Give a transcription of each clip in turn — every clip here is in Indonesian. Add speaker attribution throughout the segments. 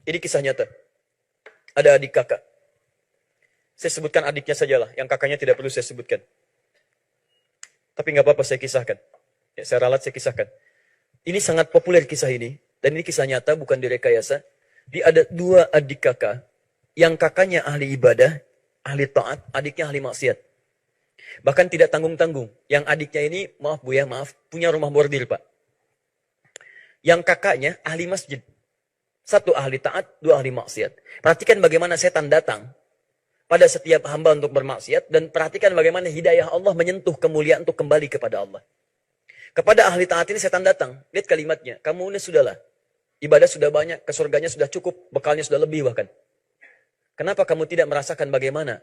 Speaker 1: Ini kisah nyata. Ada adik kakak. Saya sebutkan adiknya sajalah, yang kakaknya tidak perlu saya sebutkan. Tapi nggak apa-apa saya kisahkan. Ya, saya ralat, saya kisahkan. Ini sangat populer kisah ini. Dan ini kisah nyata, bukan direkayasa. Dia ada dua adik kakak. Yang kakaknya ahli ibadah, ahli taat, adiknya ahli maksiat. Bahkan tidak tanggung-tanggung. Yang adiknya ini, maaf Bu ya, maaf, punya rumah bordir Pak. Yang kakaknya ahli masjid. Satu ahli taat, dua ahli maksiat. Perhatikan bagaimana setan datang pada setiap hamba untuk bermaksiat. Dan perhatikan bagaimana hidayah Allah menyentuh kemuliaan untuk kembali kepada Allah. Kepada ahli taat ini setan datang. Lihat kalimatnya. Kamu ini sudahlah. Ibadah sudah banyak, ke surganya sudah cukup, bekalnya sudah lebih bahkan. Kenapa kamu tidak merasakan bagaimana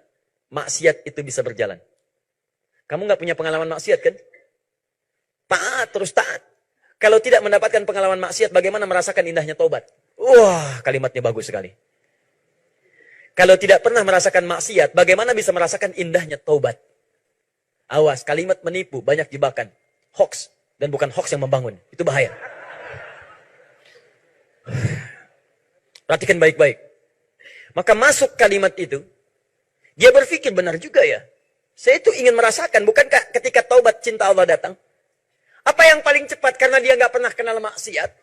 Speaker 1: maksiat itu bisa berjalan? Kamu nggak punya pengalaman maksiat kan? Taat, terus taat. Kalau tidak mendapatkan pengalaman maksiat, bagaimana merasakan indahnya taubat? Wah, kalimatnya bagus sekali. Kalau tidak pernah merasakan maksiat, bagaimana bisa merasakan indahnya taubat? Awas, kalimat menipu, banyak jebakan. Hoax, dan bukan hoax yang membangun. Itu bahaya. Perhatikan baik-baik. Maka masuk kalimat itu, dia berpikir benar juga ya. Saya itu ingin merasakan, bukankah ketika taubat cinta Allah datang? Apa yang paling cepat karena dia nggak pernah kenal maksiat?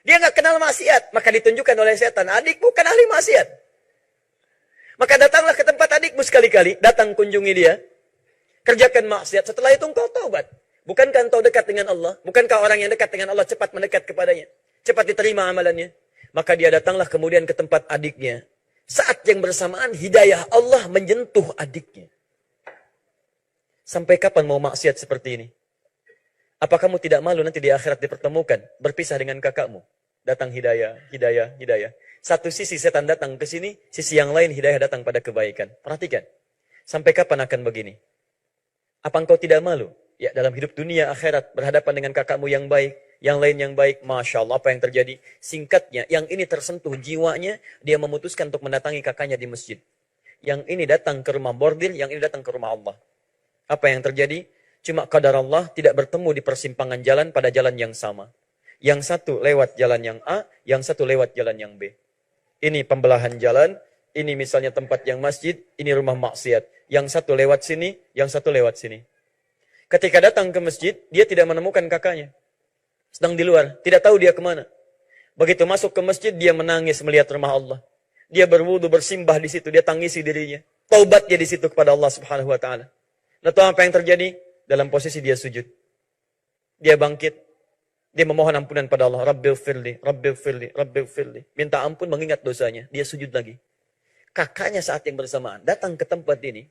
Speaker 1: Dia nggak kenal maksiat, maka ditunjukkan oleh setan, adik bukan ahli maksiat. Maka datanglah ke tempat adikmu sekali-kali, datang kunjungi dia, kerjakan maksiat, setelah itu engkau taubat. Bukankah engkau dekat dengan Allah? Bukankah orang yang dekat dengan Allah cepat mendekat kepadanya? Cepat diterima amalannya? Maka dia datanglah kemudian ke tempat adiknya. Saat yang bersamaan hidayah Allah menyentuh adiknya. Sampai kapan mau maksiat seperti ini? Apa kamu tidak malu nanti di akhirat dipertemukan, berpisah dengan kakakmu? Datang hidayah, hidayah, hidayah. Satu sisi setan datang ke sini, sisi yang lain hidayah datang pada kebaikan. Perhatikan. Sampai kapan akan begini? Apa engkau tidak malu? Ya, dalam hidup dunia akhirat berhadapan dengan kakakmu yang baik, yang lain yang baik. Masya Allah, apa yang terjadi? Singkatnya, yang ini tersentuh jiwanya, dia memutuskan untuk mendatangi kakaknya di masjid. Yang ini datang ke rumah bordir, yang ini datang ke rumah Allah. Apa yang terjadi? Cuma qadar Allah tidak bertemu di persimpangan jalan pada jalan yang sama. Yang satu lewat jalan yang A, yang satu lewat jalan yang B. Ini pembelahan jalan, ini misalnya tempat yang masjid, ini rumah maksiat. Yang satu lewat sini, yang satu lewat sini. Ketika datang ke masjid, dia tidak menemukan kakaknya. Sedang di luar, tidak tahu dia kemana. Begitu masuk ke masjid, dia menangis melihat rumah Allah. Dia berwudu, bersimbah di situ, dia tangisi dirinya. Taubat dia di situ kepada Allah Subhanahu wa taala. Lalu apa yang terjadi? Dalam posisi dia sujud. Dia bangkit. Dia memohon ampunan pada Allah. Rabbighfirli, Rabbighfirli, Rabbighfirli. Minta ampun mengingat dosanya. Dia sujud lagi. Kakaknya saat yang bersamaan datang ke tempat ini.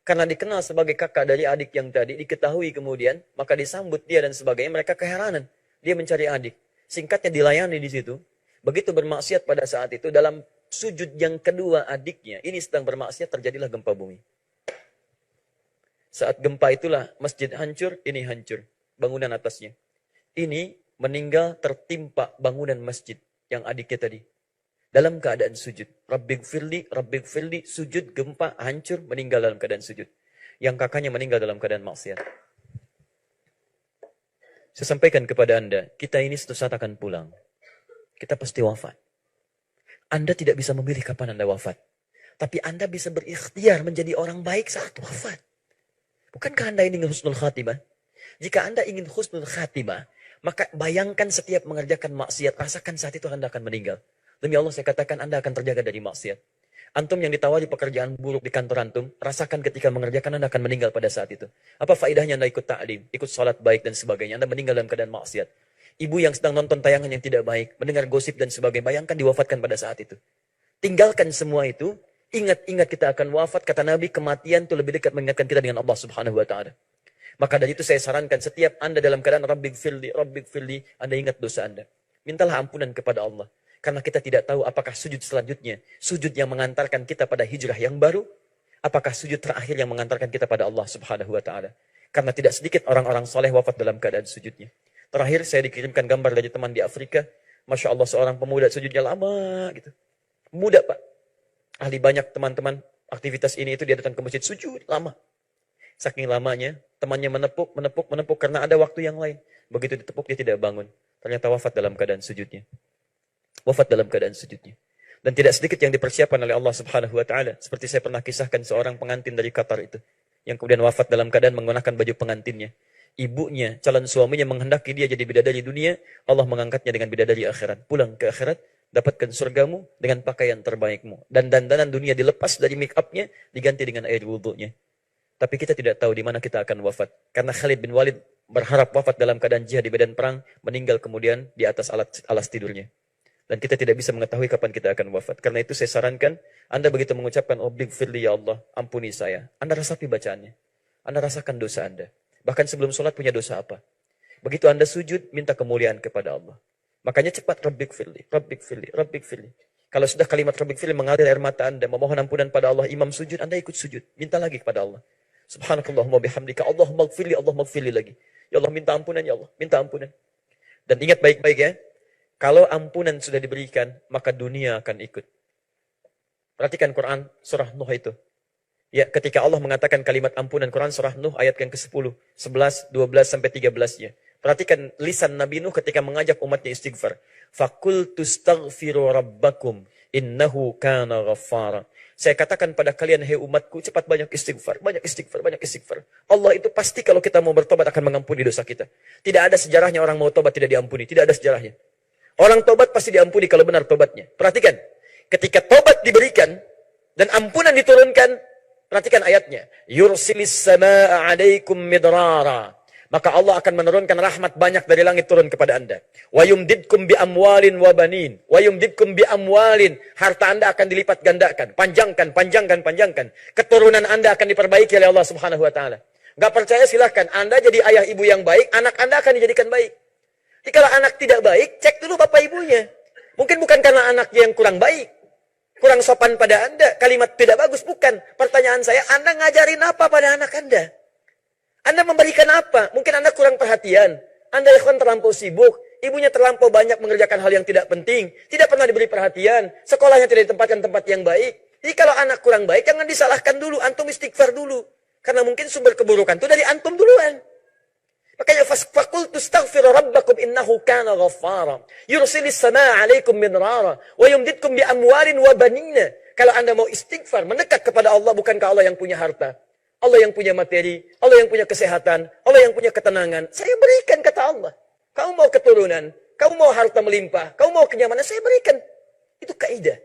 Speaker 1: Karena dikenal sebagai kakak dari adik yang tadi. Diketahui kemudian. Maka disambut dia dan sebagainya. Mereka keheranan. Dia mencari adik. Singkatnya dilayani di situ. Begitu bermaksiat pada saat itu. Dalam sujud yang kedua adiknya. Ini sedang bermaksiat, terjadilah gempa bumi. Saat gempa itulah masjid hancur, ini hancur. Bangunan atasnya. Ini meninggal tertimpa bangunan masjid yang adiknya tadi. Dalam keadaan sujud. Rabbighfirli, sujud, gempa, hancur, meninggal dalam keadaan sujud. Yang kakaknya meninggal dalam keadaan maksiat. Saya sampaikan kepada Anda, kita ini suatu saat akan pulang. Kita pasti wafat. Anda tidak bisa memilih kapan Anda wafat. Tapi Anda bisa berikhtiar menjadi orang baik saat wafat. Bukankah Anda ingin husnul khatimah? Jika Anda ingin husnul khatimah, maka bayangkan setiap mengerjakan maksiat, rasakan saat itu Anda akan meninggal. Demi Allah saya katakan Anda akan terjaga dari maksiat. Antum yang ditawari pekerjaan buruk di kantor antum, rasakan ketika mengerjakan Anda akan meninggal pada saat itu. Apa faedahnya Anda ikut ta'lim, ikut salat baik dan sebagainya, Anda meninggal dalam keadaan maksiat. Ibu yang sedang nonton tayangan yang tidak baik, mendengar gosip dan sebagainya, bayangkan diwafatkan pada saat itu. Tinggalkan semua itu. Ingat-ingat kita akan wafat, kata Nabi, kematian itu lebih dekat mengingatkan kita dengan Allah Subhanahu wa taala. Maka dari itu saya sarankan setiap Anda dalam keadaan Rabbighfirli, Anda ingat dosa Anda. Mintalah ampunan kepada Allah. Karena kita tidak tahu apakah sujud selanjutnya, sujud yang mengantarkan kita pada hijrah yang baru, apakah sujud terakhir yang mengantarkan kita pada Allah Subhanahu wa taala. Karena tidak sedikit orang-orang soleh wafat dalam keadaan sujudnya. Terakhir saya dikirimkan gambar dari teman di Afrika. Masya Allah, seorang pemuda sujudnya lama gitu. Muda Pak. Ahli banyak teman-teman aktivitas ini itu dia datang ke masjid sujud lama. Saking lamanya, temannya menepuk karena ada waktu yang lain. Begitu ditepuk dia tidak bangun. Ternyata wafat dalam keadaan sujudnya. Wafat dalam keadaan sujudnya. Dan tidak sedikit yang dipersiapkan oleh Allah Subhanahu wa taala. Seperti saya pernah kisahkan seorang pengantin dari Qatar itu yang kemudian wafat dalam keadaan menggunakan baju pengantinnya. Ibunya, calon suaminya menghendaki dia jadi bidadari dunia, Allah mengangkatnya dengan bidadari akhirat. Pulang ke akhirat, dapatkan surgamu dengan pakaian terbaikmu. Dan dandanan dunia dilepas dari make up-nya, diganti dengan air wudhunya. Tapi kita tidak tahu di mana kita akan wafat. Karena Khalid bin Walid berharap wafat dalam keadaan jihad di medan perang, meninggal kemudian di atas alas tidurnya. Dan kita tidak bisa mengetahui kapan kita akan wafat. Karena itu saya sarankan, Anda begitu mengucapkan, "Oh, bighfirli ya Allah, ampuni saya." Anda rasapi bacaannya. Anda rasakan dosa Anda. Bahkan sebelum sholat punya dosa apa. Begitu Anda sujud, minta kemuliaan kepada Allah. Makanya cepat, "Rabbighfirli, Rabbighfirli, Rabbighfirli." Kalau sudah kalimat Rabbighfirli mengalir air mata Anda, memohon ampunan pada Allah, imam sujud, Anda ikut sujud. Minta lagi kepada Allah. Subhanakallahumma bihamdika, Allahumma gfirli, Allahumma gfirli lagi. Ya Allah, minta ampunan, ya Allah, minta ampunan. Dan ingat baik-baik ya, kalau ampunan sudah diberikan, maka dunia akan ikut. Perhatikan Quran surah Nuh itu. Ya, ketika Allah mengatakan kalimat ampunan, Quran surah Nuh ayat yang ke-10, 11, 12 sampai 13-nya. Perhatikan lisan Nabi Nuh ketika mengajak umatnya istighfar. Faqultu astaghfiru rabbakum innahu kana ghaffara. Saya katakan pada kalian, hai umatku, cepat banyak istighfar, banyak istighfar, banyak istighfar. Allah itu pasti kalau kita mau bertobat akan mengampuni dosa kita. Tidak ada sejarahnya orang mau tobat tidak diampuni, tidak ada sejarahnya. Orang tobat pasti diampuni kalau benar tobatnya. Perhatikan, ketika tobat diberikan dan ampunan diturunkan, perhatikan ayatnya. Yursilis samaa 'alaikum midrara. Maka Allah akan menurunkan rahmat banyak dari langit turun kepada Anda. Wa yumdidkum bi amwalin wa banin. Wa yumdidkum bi amwalin. Harta Anda akan dilipat gandakan, panjangkan, panjangkan, panjangkan. Keturunan Anda akan diperbaiki oleh Allah Subhanahu wa taala. Enggak percaya silahkan, Anda jadi ayah ibu yang baik, anak Anda akan dijadikan baik. Jadi kalau anak tidak baik, cek dulu bapak ibunya. Mungkin bukan karena anaknya yang kurang baik, kurang sopan pada Anda, kalimat tidak bagus, bukan. Pertanyaan saya, Anda ngajarin apa pada anak Anda? Anda memberikan apa? Mungkin Anda kurang perhatian. Anda ikhwan terlampau sibuk, ibunya terlampau banyak mengerjakan hal yang tidak penting, tidak pernah diberi perhatian, sekolahnya tidak ditempatkan tempat yang baik. Jadi kalau anak kurang baik, jangan disalahkan dulu, antum istighfar dulu. Karena mungkin sumber keburukan itu dari antum duluan. Makanya faqultu astaghfiru rabbakum innahu kana ghaffara. Yursilis samaa 'alaikum midrara wa yumdidkum bi amwalin wa banina. Kalau Anda mau istighfar, mendekat kepada Allah, bukankah Allah yang punya harta? Allah yang punya materi, Allah yang punya kesehatan, Allah yang punya ketenangan. Saya berikan, kata Allah. Kamu mau keturunan, kamu mau harta melimpah, kamu mau kenyamanan, saya berikan. Itu kaidah.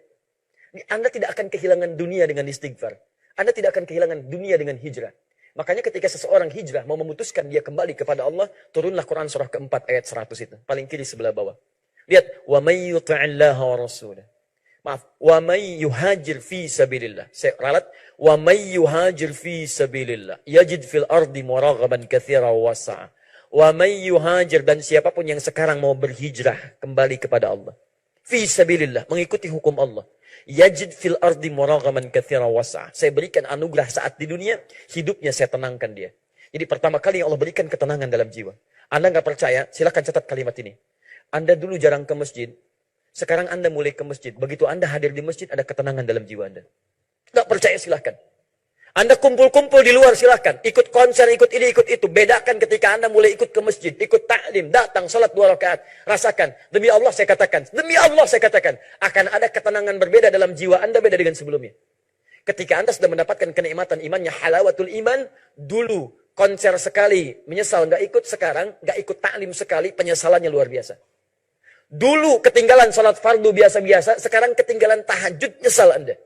Speaker 1: Anda tidak akan kehilangan dunia dengan istighfar. Anda tidak akan kehilangan dunia dengan hijrah. Makanya ketika seseorang hijrah mau memutuskan dia kembali kepada Allah, turunlah Quran surah keempat ayat 100 itu. Paling kiri sebelah bawah. Lihat, wa may yuti'illaha wa rasulah. Maaf, wa may yuhajir fi sabilillah. Saya ralat, wa may yuhajir fi sabilillah yajid fil ardi muraghaban katsira wa wasa'a. Wa may yuhajir, dan siapapun yang sekarang mau berhijrah kembali kepada Allah. Fi sabilillah, mengikuti hukum Allah. Yajid fil ardi muraghaman katsira wa wasa'a. Saya berikan anugerah saat di dunia, hidupnya saya tenangkan dia. Jadi pertama kali yang Allah berikan ketenangan dalam jiwa. Anda nggak percaya, silakan catat kalimat ini. Anda dulu jarang ke masjid, sekarang Anda mulai ke masjid. Begitu Anda hadir di masjid, ada ketenangan dalam jiwa Anda. Nggak percaya, silahkan. Anda kumpul-kumpul di luar, silahkan. Ikut konser, ikut ini, ikut itu. Bedakan ketika Anda mulai ikut ke masjid, ikut taklim, datang, salat 2 rakaat. Rasakan. Demi Allah saya katakan, demi Allah saya katakan, akan ada ketenangan berbeda dalam jiwa Anda, beda dengan sebelumnya. Ketika Anda sudah mendapatkan kenikmatan imannya, halawatul iman, dulu konser sekali, menyesal nggak ikut, sekarang nggak ikut taklim sekali, penyesalannya luar biasa. Dulu ketinggalan salat fardu biasa-biasa, sekarang ketinggalan tahajud, nyesal Anda.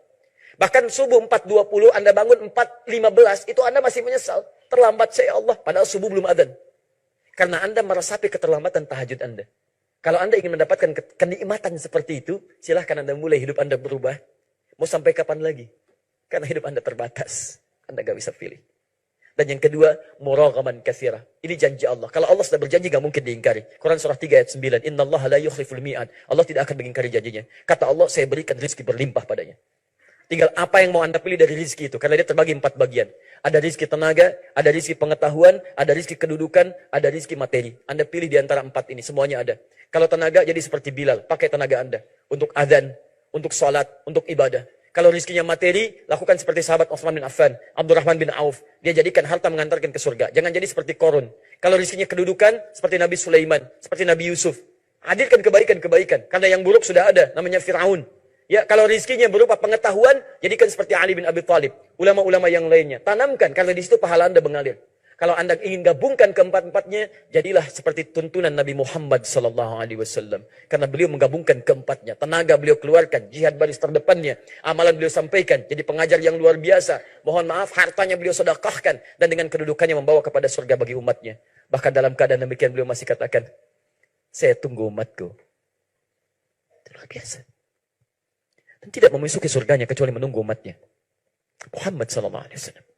Speaker 1: Bahkan subuh 4.20, Anda bangun 4.15, itu Anda masih menyesal. Terlambat saya Allah, padahal subuh belum adzan. Karena Anda meresapi keterlambatan tahajud Anda. Kalau Anda ingin mendapatkan kenikmatan seperti itu, silahkan Anda mulai hidup Anda berubah. Mau sampai kapan lagi? Karena hidup Anda terbatas. Anda gak bisa pilih. Dan yang kedua, muraghaman katsira. Ini janji Allah. Kalau Allah sudah berjanji, gak mungkin diingkari. Quran surah 3 ayat 9. Innallaha la yukhliful mi'ad. Allah tidak akan mengingkari janjinya. Kata Allah, saya berikan rezeki berlimpah padanya. Tinggal apa yang mau Anda pilih dari rezeki itu. Karena dia terbagi 4 bagian. Ada rezeki tenaga, ada rezeki pengetahuan, ada rezeki kedudukan, ada rezeki materi. Anda pilih di antara 4 ini. Semuanya ada. Kalau tenaga, jadi seperti Bilal. Pakai tenaga Anda. Untuk adzan, untuk sholat, untuk ibadah. Kalau rezekinya materi, lakukan seperti sahabat Utsman bin Affan, Abdurrahman bin Auf. Dia jadikan harta mengantarkan ke surga. Jangan jadi seperti Korun. Kalau rezekinya kedudukan, seperti Nabi Sulaiman, seperti Nabi Yusuf. Hadirkan kebaikan-kebaikan. Karena yang buruk sudah ada, namanya Fir'aun. Ya, kalau rizkinya berupa pengetahuan, jadikan seperti Ali bin Abi Thalib. Ulama-ulama yang lainnya. Tanamkan, karena di situ pahala Anda mengalir. Kalau Anda ingin gabungkan keempat-empatnya, jadilah seperti tuntunan Nabi Muhammad SAW. Karena beliau menggabungkan keempatnya. Tenaga beliau keluarkan, jihad baris terdepannya. Amalan beliau sampaikan, jadi pengajar yang luar biasa. Mohon maaf, hartanya beliau sedekahkan. Dan dengan kedudukannya membawa kepada surga bagi umatnya. Bahkan dalam keadaan demikian beliau masih katakan, saya tunggu umatku. Itu luar biasa. Dan tidak memasuki surganya kecuali menunggu umatnya. Muhammad SAW.